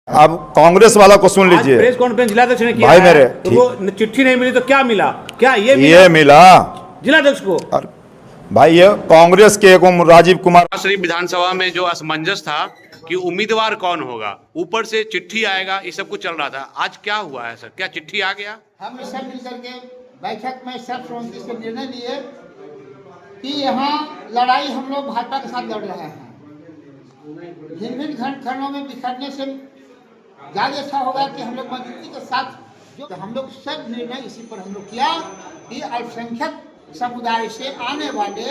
आप कांग्रेस वाला को सुन लीजिए। प्रेस कॉन्फ्रेंस जिलाध्यक्ष ने किया भाई है, मेरे तो वो चिट्ठी नहीं मिली तो क्या मिला? क्या ये मिला जिलाध्यक्ष को? भाई ये कांग्रेस के राजीव कुमार शरीफ विधानसभा में जो असमंजस था कि उम्मीदवार कौन होगा, ऊपर से चिट्ठी आएगा, ये सब कुछ चल रहा था। आज क्या हुआ है सर? क्या चिट्ठी आ गया? हम सब मिलकर के बैठक में सर्वसम्मति से निर्णय लिए कि यहाँ लड़ाई हम लोग भाजपा के साथ लड़ रहे हैं। भिन्न भिन्न खंडों में बिखरने से ज्यादा अच्छा होगा कि हम लोग मजबूती के साथ जो हम लोग सब निर्णय इसी पर हम लोग किया कि अल्पसंख्यक समुदाय से आने वाले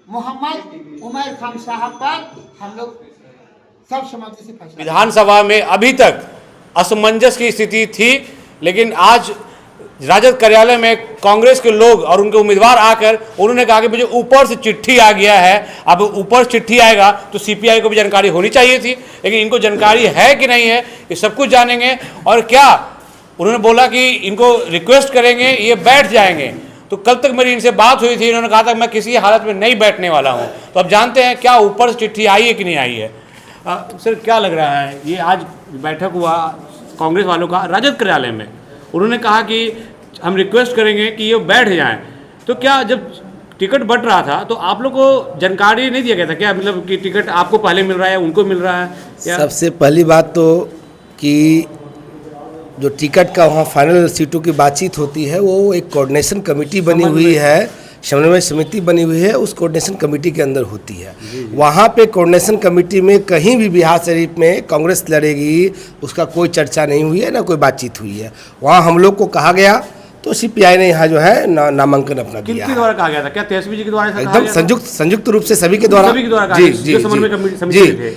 मोहम्मद उमर खान साहब पर हम लोग सर्वसम्मति से फैसला। विधानसभा में अभी तक असमंजस की स्थिति थी, लेकिन आज राजद कार्यालय में कांग्रेस के लोग और उनके उम्मीदवार आकर उन्होंने कहा कि मुझे ऊपर से चिट्ठी आ गया है। अब ऊपर चिट्ठी आएगा तो सीपीआई को भी जानकारी होनी चाहिए थी, लेकिन इनको जानकारी है कि नहीं है ये सब कुछ जानेंगे। और क्या उन्होंने बोला कि इनको रिक्वेस्ट करेंगे, ये बैठ जाएंगे। तो कल तक मेरी इनसे बात हुई थी, इन्होंने कहा था मैं किसी हालत में नहीं बैठने वाला हूँ। तो अब जानते हैं क्या ऊपर से चिट्ठी आई है कि नहीं आई है। सर क्या लग रहा है, ये आज बैठक हुआ कांग्रेस वालों का राजद कार्यालय में, उन्होंने कहा कि हम रिक्वेस्ट करेंगे कि ये बैठ जाएं। तो क्या जब टिकट बंट रहा था तो आप लोग को जानकारी नहीं दिया गया था क्या? मतलब कि टिकट आपको पहले मिल रहा है, उनको मिल रहा है क्या? सबसे पहली बात तो कि जो टिकट का वहाँ फाइनल सीटों की बातचीत होती है वो एक कोऑर्डिनेशन कमेटी बनी हुई है, समन्वय समिति बनी हुई है, उस कोऑर्डिनेशन कमेटी के अंदर होती है। वहाँ पे कोऑर्डिनेशन कमेटी में कहीं भी बिहार शरीफ में कांग्रेस लड़ेगी उसका कोई चर्चा नहीं हुई है, ना कोई बातचीत हुई है। वहाँ हम लोग को कहा गया तो सीपीआई ने यहाँ जो है नामांकन अपना दिया। किसके द्वारा कहा गया था? क्या तेजस्वी जी के द्वारा? एकदम संयुक्त रूप से सभी के द्वारा जी जी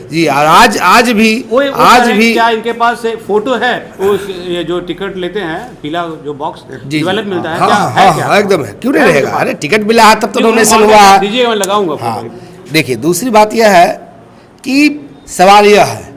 जी। और आज भी क्या इनके पास फोटो है वो ये जो टिकट लेते हैं पीला जो बॉक्स डेवलप मिलता है? हाँ एकदम है, क्यों नहीं रहेगा? अरे टिकट मिला है तब तो नॉमिनेशन हुआ है। दीजिए मैं लगाऊंगा। हाँ देखिए, दूसरी बात यह है कि सवाल यह है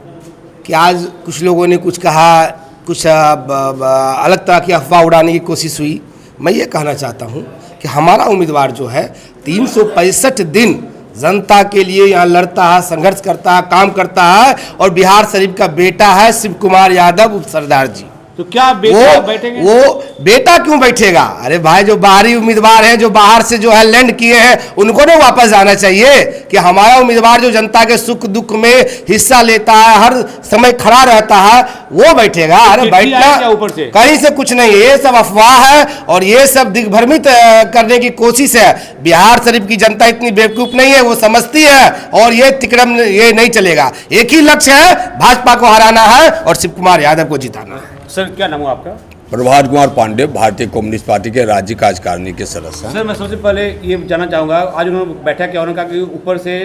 कि आज कुछ लोगों ने कुछ कहा, कुछ अलग तरह की अफवाह उड़ाने की कोशिश हुई। मैं ये कहना चाहता हूँ कि हमारा उम्मीदवार जो है 365 दिन जनता के लिए यहाँ लड़ता है, संघर्ष करता है, काम करता है, और बिहार शरीफ का बेटा है शिव कुमार यादव उप सरदार जी। तो क्या बेटा बैठेंगे? वो बेटा क्यों बैठेगा? अरे भाई जो बाहरी उम्मीदवार हैं, जो बाहर से जो है लैंड किए हैं, उनको ना वापस जाना चाहिए कि हमारा उम्मीदवार जो जनता के सुख दुख में हिस्सा लेता है, हर समय खड़ा रहता है, वो बैठेगा। अरे बैठना ऊपर से कहीं से कुछ नहीं है, ये सब अफवाह है और ये सब दिग्भ्रमित करने की कोशिश है। बिहार शरीफ की जनता इतनी बेवकूफ नहीं है, वो समझती है और ये तिक्रम ये नहीं चलेगा। एक ही लक्ष्य है, भाजपा को हराना है और शिव कुमार यादव को जिताना है। सर क्या नाम है आपका? प्रभात कुमार पांडे, भारतीय कम्युनिस्ट पार्टी के राज्य कार्यकारिणी के सदस्य हैं। सर मैं सबसे पहले ये जानना चाहूँगा, आज उन्होंने बैठा किया, उन्होंने कहा कि ऊपर से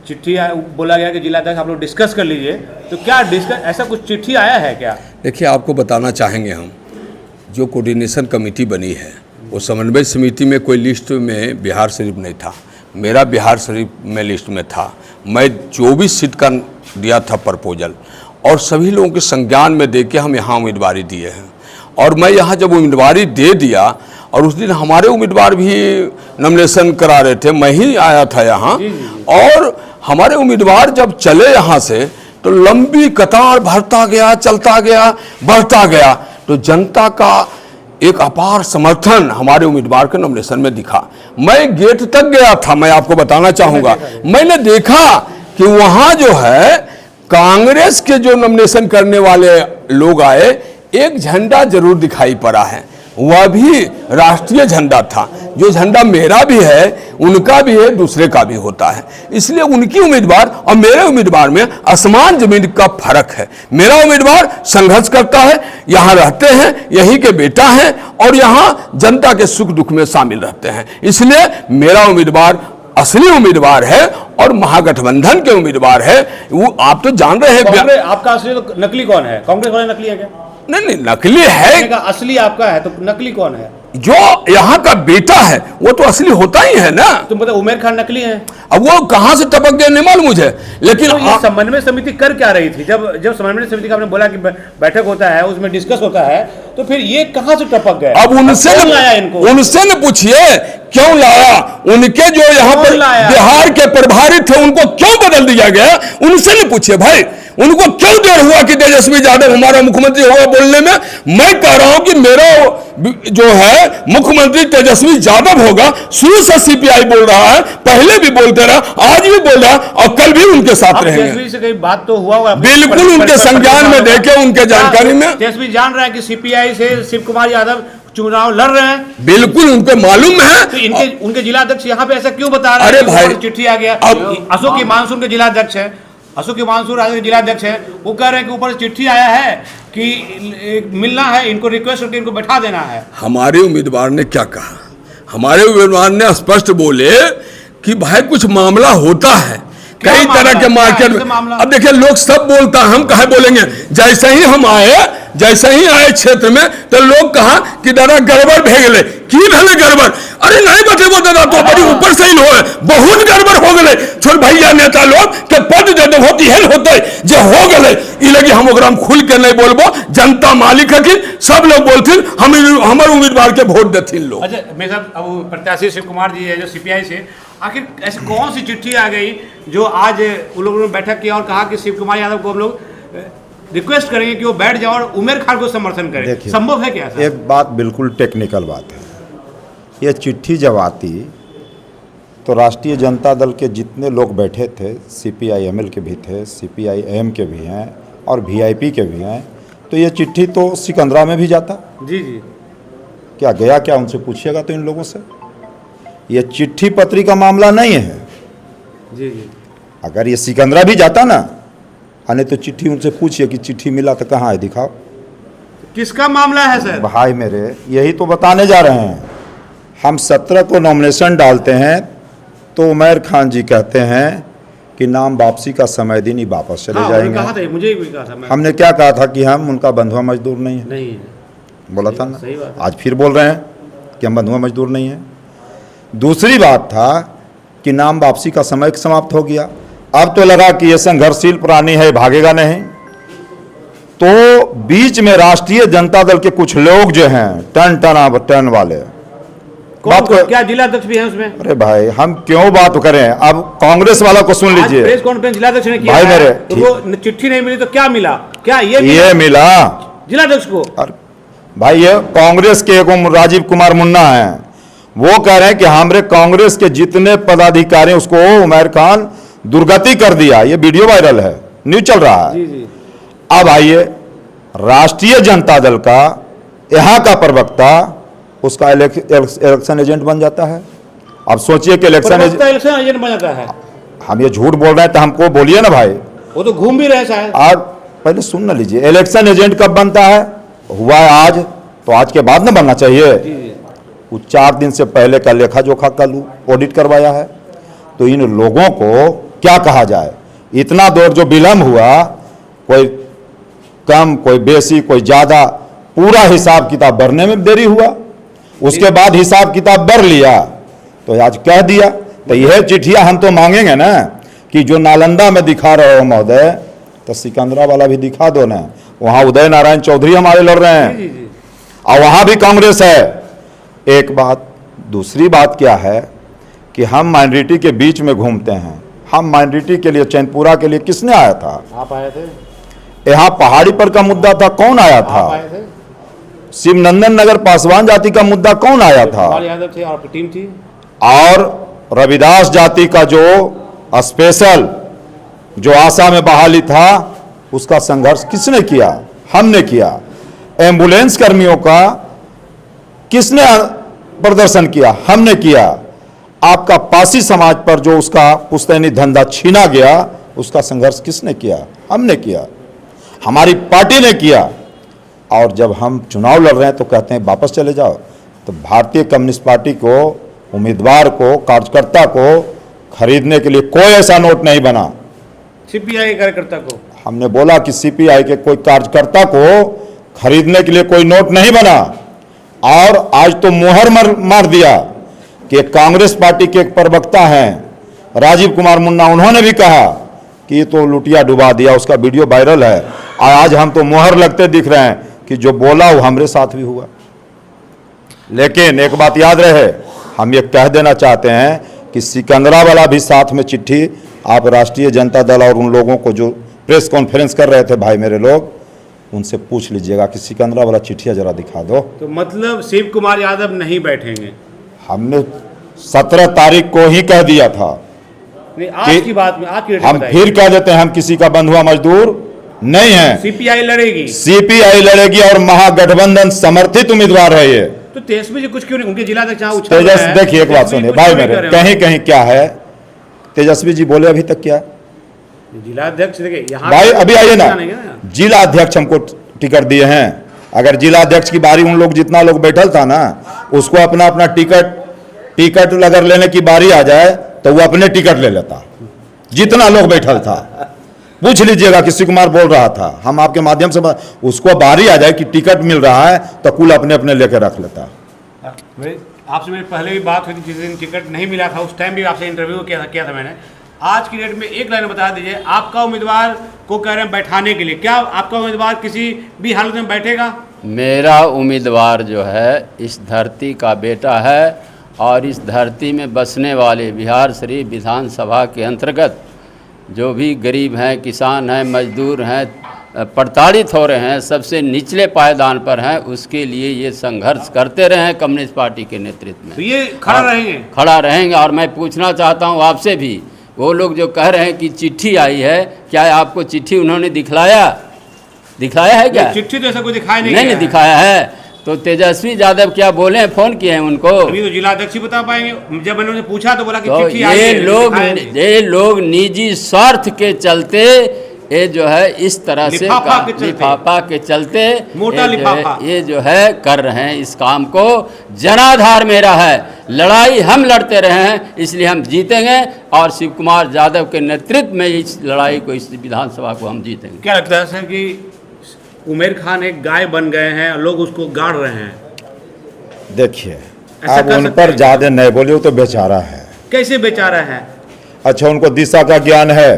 चिट्ठी बोला गया कि जिलाध्यक्ष आप लोग डिस्कस कर लीजिए। तो क्या डिस्कस ऐसा कुछ चिट्ठी आया है क्या? देखिए, आपको बताना चाहेंगे हम, जो कोऑर्डिनेशन कमेटी बनी है वो समन्वय समिति में कोई लिस्ट में बिहार शरीफ नहीं था, मेरा बिहार शरीफ में लिस्ट में था। मैं 24 सीट का दिया था प्रपोजल और सभी लोगों के संज्ञान में दे के हम यहाँ उम्मीदवारी दिए हैं। और मैं यहाँ जब उम्मीदवारी दे दिया और उस दिन हमारे उम्मीदवार भी नॉमिनेशन करा रहे थे, मैं ही आया था यहाँ, और हमारे उम्मीदवार जब चले यहाँ से तो लंबी कतार भरता गया, चलता गया, बढ़ता गया। तो जनता का एक अपार समर्थन हमारे उम्मीदवार के नॉमिनेशन में दिखा। मैं गेट तक गया था, मैं आपको बताना चाहूँगा, मैंने देखा कि वहाँ जो है कांग्रेस के जो नॉमिनेशन करने वाले लोग आए, एक झंडा जरूर दिखाई पड़ा है, वह भी राष्ट्रीय झंडा था। जो झंडा मेरा भी है, उनका भी है, दूसरे का भी होता है। इसलिए उनकी उम्मीदवार और मेरे उम्मीदवार में आसमान जमीन का फर्क है। मेरा उम्मीदवार संघर्ष करता है, यहाँ रहते हैं, यही के बेटा हैं और यहाँ जनता के सुख दुख में शामिल रहते हैं। इसलिए मेरा उम्मीदवार असली उम्मीदवार है और महागठबंधन के उम्मीदवार है। वो आप तो जान रहे हैं। आपका असली तो नकली कौन है? कांग्रेस वाले नकली है क्या? नहीं, नकली है। असली आपका है तो नकली कौन है? जो यहाँ का बेटा है वो तो असली होता ही है ना। तुम पता उमर खान नकली है? अब वो कहाँ से टपक गए नहीं मालूम मुझे, लेकिन तो ये समन्वय समिति कर क्या रही थी? जब समन्वय समिति का आपने बोला कि बैठक होता है, उसमें डिस्कस होता है, तो फिर ये कहाँ से टपक गए? अब उनसे न पूछिए क्यों लाया। उनके जो यहाँ पर बिहार के प्रभारी थे उनको क्यों बदल दिया गया, उनसे न पूछिए भाई। उनको क्यों देर हुआ कि तेजस्वी यादव हमारा मुख्यमंत्री होगा बोलने में? मैं कह रहा हूं कि मेरा जो है मुख्यमंत्री तेजस्वी यादव होगा। शुरू से सीपीआई बोल रहा है, पहले भी बोलते रहा, आज भी बोल रहा और कल भी उनके साथ रहेंगे। तेजस्वी से कहीं बात तो हुआ होगा? बिल्कुल उनके संज्ञान में देखे, उनके जानकारी में। तेजस्वी जान रहा है कि सीपीआई से शिव कुमार यादव चुनाव लड़ रहे हैं? बिल्कुल उनको मालूम है। तो उनके जिला अध्यक्ष यहाँ पे ऐसा क्यों बता रहे हैं? अरे भाई, चिट्ठी आ गया। अशोक की मानसून के जिला अध्यक्ष है, अशोक की मानसून राज्य के जिला अध्यक्ष है, वो कह रहे हैं कि ऊपर से चिट्ठी आया है कि मिलना है, इनको रिक्वेस्ट करके इनको बैठा देना है। हमारे उम्मीदवार ने क्या कहा? हमारे उम्मीदवार ने स्पष्ट बोले कि भाई कुछ मामला होता है, कई तरह के मार्केट में। अब देखिए लोग सब बोलता है, हम कहे बोलेंगे? जैसे ही हम आए क्षेत्र में तो लोग कहा कि दादा गड़बड़ भेगले की भेले गड़बड़। अरे नहीं बतेबो दादा, तो बड़ी ऊपर से ही हो बहुत गड़बड़ हो गए। छोड़ भैया नेता लोग के पद दे दो होती हेल होते जे हो गए ई लगी हम ओकरा खुल के नहीं बोलबो। जनता मालिक है कि सब लोग बोलथिन, हम हमारे उम्मीदवार के वोट देथिन लोग। अच्छा मेरे साहब, अब प्रत्याशी शिव कुमार जी है जो सीपीआई से, आखिर ऐसी कौन सी चिट्ठी आ गई जो आज उन लोगों ने बैठक किया और कहा कि शिव कुमार यादव को हम लोग रिक्वेस्ट करेंगे कि वो बैठ जाओ और उमेर खान को समर्थन करें? संभव है क्या? एक बात बिल्कुल टेक्निकल बात है। ये चिट्ठी जब आती तो राष्ट्रीय जनता दल के जितने लोग बैठे थे, CPI-ML के भी थे, CPI-M के भी हैं और VIP के भी हैं, तो ये चिट्ठी तो सिकंदरा में भी जाता। जी जी, क्या गया क्या? उनसे पूछिएगा तो इन लोगों से। ये चिट्ठी पत्री का मामला नहीं है। जी जी, अगर ये सिकंदरा भी जाता ना, नहीं तो चिट्ठी उनसे पूछिए कि चिट्ठी मिला तो कहाँ है, दिखाओ। किसका मामला है सर? भाई मेरे, यही तो बताने जा रहे हैं। हम 17 को नॉमिनेशन डालते हैं तो उमर खान जी कहते हैं कि नाम वापसी का समय दिन ही वापस चले जाएंगे। कहा था, मुझे भी कहा था। हमने क्या कहा था कि हम उनका बंधुआ मजदूर नहीं है, नहीं बोला था ना। सही बात। आज फिर बोल रहे हैं कि हम बंधुआ मजदूर नहीं है। दूसरी बात था कि नाम वापसी का समय समाप्त हो गया। अब तो लगा कि ये संघर्षशील प्राणी है, भागेगा नहीं। तो बीच में राष्ट्रीय जनता दल के कुछ लोग जो हैं टन वाले, बात क्या जिला अध्यक्ष भी है उसमें? अरे भाई हम क्यों बात करें? अब कांग्रेस वाला को सुन लीजिए। प्रेस कॉन्फ्रेंस जिला अध्यक्ष ने किया भाई मेरे, तो वो चिट्ठी नहीं मिली तो क्या मिला? क्या ये मिला जिला अध्यक्ष को? भाई ये कांग्रेस के एक राजीव कुमार मुन्ना है, वो कह रहे हैं कि हमारे कांग्रेस के जितने पदाधिकारी उसको उमर खान दुर्गति कर दिया। ये वीडियो वायरल है, न्यूज चल रहा है। जी जी। अब आइए, राष्ट्रीय जनता दल का यहाँ का प्रवक्ता उसका इलेक्शन एजेंट बन जाता है। अब सोचिए कि इलेक्शन एजेंट बन जाता है। हम ये झूठ बोल रहे हैं तो हमको बोलिए ना भाई। वो तो घूम भी रहे शायद। आज पहले सुन ना लीजिए, इलेक्शन एजेंट कब बनता है? हुआ है आज, तो आज के बाद ना बनना चाहिए। वो 4 दिन से पहले का लेखा जोखा का ऑडिट करवाया है। तो इन लोगों को क्या कहा जाए? इतना देर जो विलंब हुआ, कोई कम कोई बेसी कोई ज्यादा, पूरा हिसाब किताब भरने में देरी हुआ। उसके बाद हिसाब किताब भर लिया तो आज कह दिया। तो यह चिट्ठियां हम तो मांगेंगे ना कि जो नालंदा में दिखा रहे हो महोदय, तो सिकंदरा वाला भी दिखा दो ना। वहां उदय नारायण चौधरी हमारे लड़ रहे हैं और वहां भी कांग्रेस है। एक बात। दूसरी बात क्या है कि हम माइनॉरिटी के बीच में घूमते हैं। हम माइनॉरिटी के लिए, चैनपुरा के लिए किसने आया था? आप आए थे। यहाँ पहाड़ी पर का मुद्दा था, कौन आया था? आप आए थे। शिवनंदन नगर पासवान जाति का मुद्दा कौन आया था? यादव थे और टीम थी। और रविदास जाति का जो स्पेशल जो आशा में बहाली था, उसका संघर्ष किसने किया? हमने किया। एम्बुलेंस कर्मियों का किसने प्रदर्शन किया? हमने किया। आपका पासी समाज पर जो उसका पुश्तैनी धंधा छीना गया, उसका संघर्ष किसने किया? हमने किया, हमारी पार्टी ने किया। और जब हम चुनाव लड़ रहे हैं तो कहते हैं वापस चले जाओ। तो भारतीय कम्युनिस्ट पार्टी को, उम्मीदवार को, कार्यकर्ता को खरीदने के लिए कोई ऐसा नोट नहीं बना। सीपीआई कार्यकर्ता को हमने बोला कि सीपीआई के कोई कार्यकर्ता को खरीदने के लिए कोई नोट नहीं बना। और आज तो मुहर मार दिया कि कांग्रेस पार्टी के एक प्रवक्ता हैं राजीव कुमार मुन्ना, उन्होंने भी कहा कि ये तो लुटिया डुबा दिया। उसका वीडियो वायरल है। आज हम तो मुहर लगते दिख रहे हैं कि जो बोला वो हमारे साथ भी हुआ। लेकिन एक बात याद रहे, हम ये कह देना चाहते हैं कि सिकंदरा वाला भी साथ में चिट्ठी आप राष्ट्रीय जनता दल और उन लोगों को जो प्रेस कॉन्फ्रेंस कर रहे थे भाई मेरे लोग, उनसे पूछ लीजिएगा कि सिकंदरा वाला चिट्ठिया जरा दिखा दो। तो मतलब शिव कुमार यादव नहीं बैठेंगे? हमने 17 तारीख को ही कह दिया था। नहीं, आज की बात में आज की डेट में हम बताइए। फिर कह देते हैं हम किसी का बंधुआ मजदूर नहीं है। सीपीआई लड़ेगी, सीपीआई लड़ेगी और महागठबंधन समर्थित उम्मीदवार है ये। तो तेजस्वी जी कुछ क्यों नहीं, उनके जिला अध्यक्ष यहाँ उछल तेजस्वी, रहे हैं, देखिए एक बात तेजस्वी सुनिए कुछ भाई क्यों नहीं मेरे, कर रहे हैं? कहीं कहीं क्या है, तेजस्वी जी बोले अभी तक क्या? जिला अध्यक्ष देखिए यहाँ भाई अभी आइए ना, नहीं है ना। जिला अध्यक्ष हमको टिकट दिए हैं। अगर जिला अध्यक्ष की बारी, उन लोग जितना लोग बैठल था ना, उसको अपना अपना टिकट अगर लेने की बारी आ जाए तो वो अपने टिकट ले लेता, जितना लोग बैठल था। पूछ लीजिएगा कि शिव कुमार बोल रहा था, हम आपके माध्यम से उसको बारी आ जाए कि टिकट मिल रहा है तो कुल अपने अपने लेके रख लेता। आपसे मेरी पहले भी बात हुई थी, जिस दिन टिकट नहीं मिला था उस टाइम भी आपसे इंटरव्यू किया था मैंने। आज की डेट में एक लाइन बता दीजिए, आपका उम्मीदवार को कह रहे हैं बैठाने के लिए, क्या आपका उम्मीदवार किसी भी हालत में बैठेगा? मेरा उम्मीदवार जो है इस धरती का बेटा है और इस धरती में बसने वाले बिहार शरीफ विधानसभा के अंतर्गत जो भी गरीब हैं, किसान हैं, मजदूर हैं, प्रताड़ित हो रहे हैं, सबसे निचले पायदान पर हैं, उसके लिए ये संघर्ष करते रहे हैं कम्युनिस्ट पार्टी के नेतृत्व में। तो ये खड़ा रहेंगे? खड़ा रहेंगे। और मैं पूछना चाहता हूँ आपसे भी, वो लोग जो कह रहे हैं कि चिट्ठी आई है, क्या आपको चिट्ठी उन्होंने दिखाया है क्या? चिट्ठी तो ऐसा कोई दिखाई नहीं दिखाया है। तो तेजस्वी यादव क्या बोले हैं, फोन किए हैं उनको? अभी तो जिला अध्यक्ष ही बता पाएंगे। जब मैंने उनसे पूछा तो बोला कि तो चिट्ठी आई है, ये लोग निजी स्वार्थ के चलते, ये जो है इस तरह से लिफाफा के चलते मोटा लिफाफा ये जो है कर रहे हैं इस काम को। जनाधार मेरा है, लड़ाई हम लड़ते रहे हैं, इसलिए हम जीतेंगे और शिव कुमार यादव के नेतृत्व में इस लड़ाई को, इस विधानसभा को हम जीतेंगे। क्या लगता है सर कि उमेर खान एक गाय बन गए हैं और लोग उसको गाड़ रहे हैं? देखिए अब उन पर ज्यादा नहीं बोले, वो तो बेचारा है। कैसे बेचारा है? अच्छा, उनको दिशा का ज्ञान है?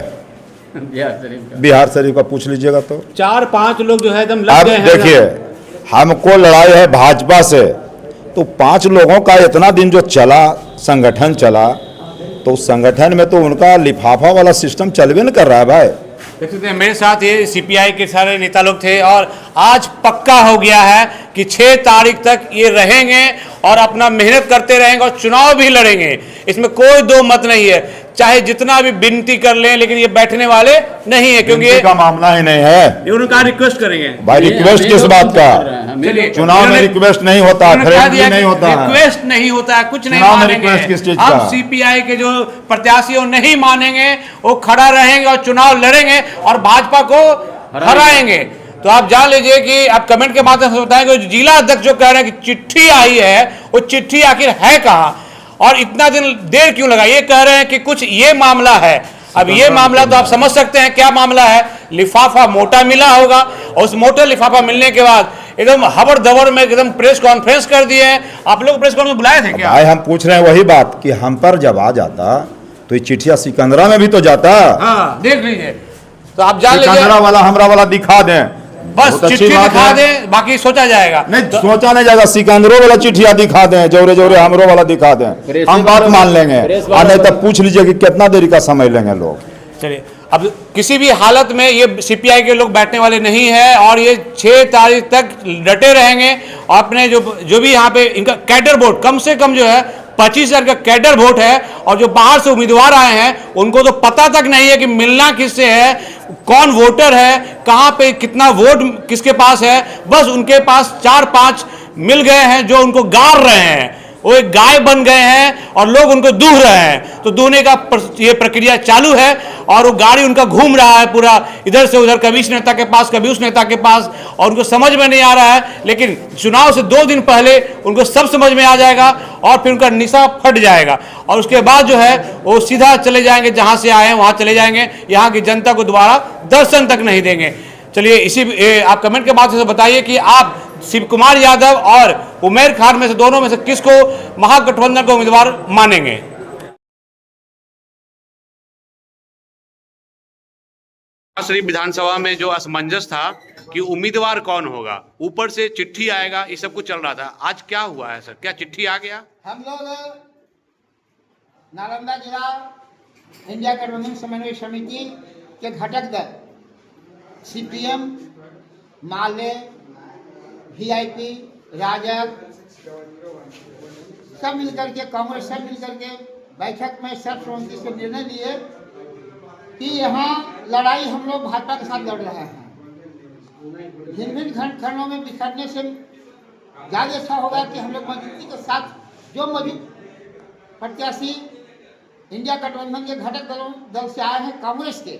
बिहार शरीफ का पूछ लीजिएगा तो 4-5 लोग जो है एकदम लग अब गए हैं। देखिए, हमको लड़ाई है भाजपा से, तो 5 लोगों का इतना दिन जो चला, संगठन चला, तो उस संगठन में तो उनका लिफाफा वाला सिस्टम चलवे न कर रहा है भाई। देख सकते हैं मेरे साथ ये सीपीआई के सारे नेता लोग थे और आज पक्का हो गया है कि 6 तारीख तक ये रहेंगे और अपना मेहनत करते रहेंगे और चुनाव भी लड़ेंगे। इसमें कोई दो मत नहीं है, चाहे जितना भी विनती कर लें, लेकिन ये बैठने वाले नहीं है, क्योंकि ये का मामला ही नहीं है। ये उनका रिक्वेस्ट करेंगे भाई। रिक्वेस्ट किस बात का? चुनाव में रिक्वेस्ट नहीं होता, नहीं होता, रिक्वेस्ट नहीं होता है, कुछ नहीं मानेंगे। अब सीपीआई के जो प्रत्याशी वो नहीं मानेंगे, वो खड़ा रहेंगे और चुनाव लड़ेंगे और भाजपा को हराएंगे। तो आप जान लीजिए कि आप कमेंट के माध्यम से बताएंगे, जिला अध्यक्ष जो कह रहे हैं कि चिट्ठी आई है, वो चिट्ठी आखिर है कहाँ और इतना दिन देर क्यों लगा? ये कह रहे हैं कि कुछ ये मामला है। अब ये मामला तो आप समझ सकते हैं क्या मामला है। लिफाफा मोटा मिला होगा और उस मोटे लिफाफा मिलने के बाद एकदम हबर दबर में एकदम प्रेस कॉन्फ्रेंस कर दिए हैं। आप लोग प्रेस कॉन्फ्रेंस बुलाए थे क्या? भाई हम पूछ रहे हैं वही बात कि हम पर जब आ जाता तो ये चिट्ठिया सिकंदरा में भी तो जाता। हाँ, देख लीजिए। तो आप जान लीजिए, सिकंदरा वाला हमरा वाला दिखा दें, बस चिट्ठी दिखा दें, बाकी सोचा जाएगा। नहीं तो सोचा नहीं जाएगा, सिकंदरों वाला चिट्ठिया दिखा दें, जोरे जोरे हमरो वाला दिखा दें, हम बात मान लेंगे। और नहीं तो पूछ लीजिए कि कितना देरी का समय लेंगे लोग। चलिए, अब किसी भी हालत में ये सीपीआई के लोग बैठने वाले नहीं है और ये 6 तारीख तक डटे रहेंगे। अपने जो भी यहाँ पे इनका कैडर वोट कम से कम जो है 25,000 का कैडर वोट है और जो बाहर से उम्मीदवार आए हैं उनको तो पता तक नहीं है कि मिलना किससे है, कौन वोटर है, कहाँ पे कितना वोट किसके पास है। बस उनके पास 4-5 मिल गए हैं जो उनको गाड़ रहे हैं, वो एक गाय बन गए हैं और लोग उनको दूह रहे हैं। तो दूहने का ये प्रक्रिया चालू है और वो गाड़ी उनका घूम रहा है पूरा इधर से उधर, कभी इस नेता के पास कभी उस नेता के पास, और उनको समझ में नहीं आ रहा है। लेकिन चुनाव से 2 दिन पहले उनको सब समझ में आ जाएगा और फिर उनका निशा फट जाएगा और उसके बाद जो है वो सीधा चले जाएंगे, जहां से आए हैं वहां चले जाएंगे, यहाँ की जनता को दोबारा दर्शन तक नहीं देंगे। चलिए, इसी आप कमेंट के माध्यम से बताइए कि आप शिव कुमार यादव और उमेर खान में से दोनों में से किसको महागठबंधन का उम्मीदवार मानेंगे। शरीफ विधानसभा में जो असमंजस था कि उम्मीदवार कौन होगा, ऊपर से चिट्ठी आएगा, ये सब कुछ चल रहा था, आज क्या हुआ है सर? क्या चिट्ठी आ गया? हम लोग नालंदा जिला इंडिया गठबंधन समन्वय समिति के घटक दल सीपीएम, माले, वीआईपी, राजग सब मिलकर के, कांग्रेस सब मिलकर के बैठक में सर्वसम्मति से निर्णय लिए कि यहाँ लड़ाई हम लोग भाजपा के साथ लड़ रहे हैं। भिन्न भिन्न खंडों में बिखरने से ज़्यादा अच्छा होगा कि हम लोग मजबूती के साथ जो मौजूद प्रत्याशी इंडिया गठबंधन के घटक दल से आए हैं कांग्रेस के,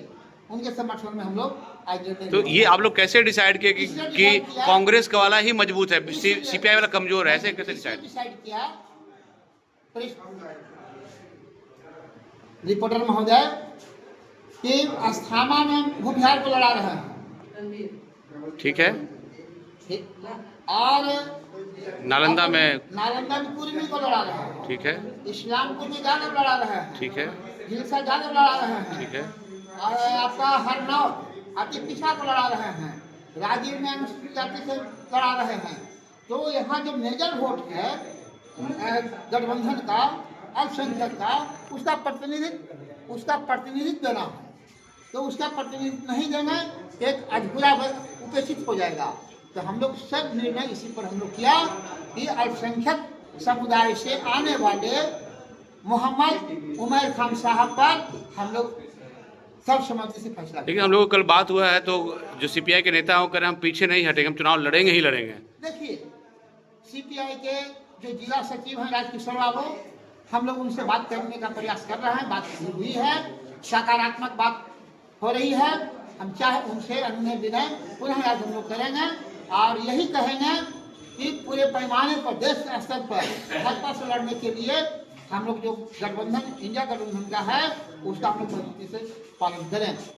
उनके समर्थन में हम लोग आज निर्णय तो ये आप लोग कैसे डिसाइड किए कि कांग्रेस का वाला ही मजबूत है, सीपीआई वाला कमजोर है, ऐसे कैसे डिसाइड किया? रिपोर्टर महोदय कि अस्थामा में भूमिहार को लड़ा रहे हैं, ठीक है, और नालंदा में कुर्मी को लड़ा रहे हैं, ठीक है, इस्लामपुर में यादव लड़ा रहे हैं, ठीक है, हिलसा यादव लड़ा रहे हैं, ठीक है, और आपका हरनौत अति पिछा को लड़ा रहे हैं, राजीव में अनुसूचित जाति से लड़ा रहे हैं। तो यहाँ जो मेजर वोट है गठबंधन का, अल्पसंख्यक का, उसका प्रतिनिधित्व देना है। तो उसका प्रतिनिधित्व नहीं देना, एक अधूरा उपेक्षित हो जाएगा। तो हम लोग सब निर्णय इसी पर हम लोग किया कि अल्पसंख्यक समुदाय से आने वाले मोहम्मद उमर खान साहब पर हम लोग सर्वसम्मति से फैसला। लेकिन हम लोग कल बात हुआ है तो जो सीपीआई के नेता होकर हम पीछे नहीं हटेंगे, हम चुनाव लड़ेंगे ही लड़ेंगे। देखिए, सीपीआई के जो जिला सचिव हैं राजकिशोर बाबू, हम लोग उनसे बात करने का प्रयास कर रहे हैं, बात हुई है, सकारात्मक बात हो रही है। हम चाहे उनसे अनुनय विनय पुनः आज हम लोग करेंगे और यही कहेंगे कि पूरे पैमाने पर देश स्तर पर भाजपा से लड़ने के लिए हम लोग जो गठबंधन इंडिया गठबंधन का है उसका हम लोग मजबूती से पालन करें।